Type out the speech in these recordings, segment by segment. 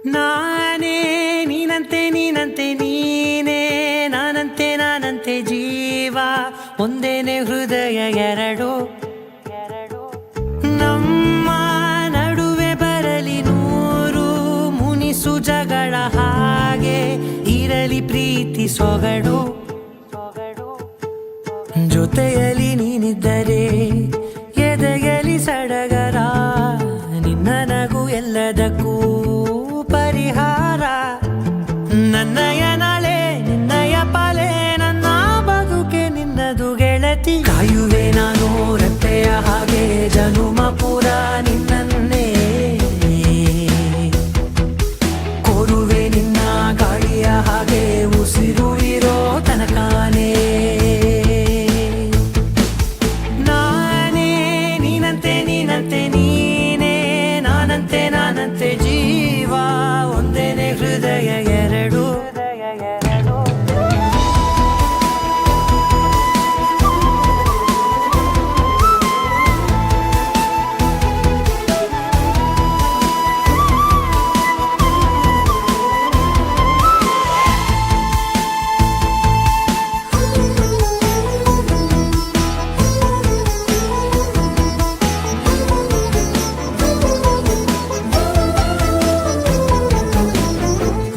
ನಾನೇ ನೀನಂತೆ ನೀನಂತೆ ನೀನೇ ನಾನಂತೆ ನಾನಂತೆ ಜೀವ ಒಂದೇನೆ ಹೃದಯ ಎರಡು ನಮ್ಮ ನಡುವೆ ಬರಲಿ ನೂರು ಮುನಿಸು ಜಗಳ ಹಾಗೆ ಇರಲಿ ಪ್ರೀತಿ ಸೊಗಡು ಜೊತೆಯಲ್ಲಿ ನೀನಿದ್ದರೆ ಎದೆಯಲಿ ಸಡಗರ ನಿನ್ನ ನಗು ಎಲ್ಲದಕ್ಕೂ ಪರಿಹಾರ ನನ್ನಯ ನಾಳೆ ನಿನ್ನಯ ಪಾಲೆ ನನ್ನ ಬದುಕೆ ನಿನ್ನದು ಗೆಳತಿ ಕಾಯುವೆ ನಾನು ರೆಪ್ಪೆಯ ಹಾಗೆ ಜನುಮ ಪುರ ನಿನ್ನನ್ನೇ ಕೋರುವೆ ನಿನ್ನ ಗಾಳಿಯ ಹಾಗೆ ಉಸಿರು ಇರೋ ತನಕಾನೇ ನೀನಂತೆ ನೀನೇ ನಾನಂತೆ ನಾನಂತೆ ಜೀವ ಒಂದೇನೆ ಹೃದಯ ಎರಡು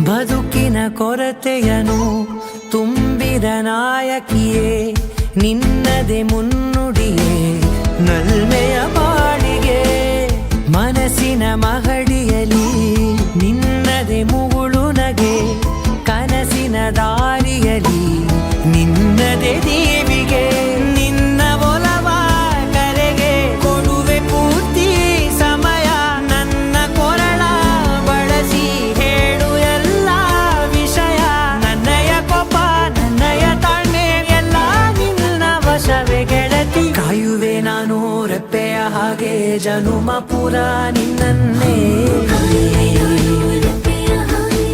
ಬದುಕಿನ ಕೊರತೆಯನು ತುಂಬಿದ ನಾಯಕಿಯೇ ನಿನ್ನದೆ ಮುನ್ನುಡಿಯೇ ನಲ್ಮೆಯ ಬಾಳಿಗೆ ಮನಸ್ಸಿನ ಮಹಡಿಯಲಿ ನಿನ್ನದೆ ಮುಗುಳು ನಗೆ ಕನಸಿನ ದಾರಿಯಲಿ ನಿನ್ನದೆ ದೇವಿಗೆ ನಿನ್ನ ಒಲವ ಕರೆಗೆ ಕೊಡುವೆ ಪೂರ್ತಿ ಸಮಯ ನನ್ನ ಕೊರಳ ಬಳಸಿ ಹೇಳು ಎಲ್ಲ ವಿಷಯ ನನ್ನಯ ಕೋಪ ನನ್ನಯ ತಾಳ್ಮೆ ಎಲ್ಲ ನಿನ್ನ ವಶವೇ ಗೆಳತಿ ಕಾಯುವೆ ನಾನು ರೆಪ್ಪೆಯ ಹಾಗೆ ಜನುಮ ಪುರ ನಿನ್ನನ್ನೇ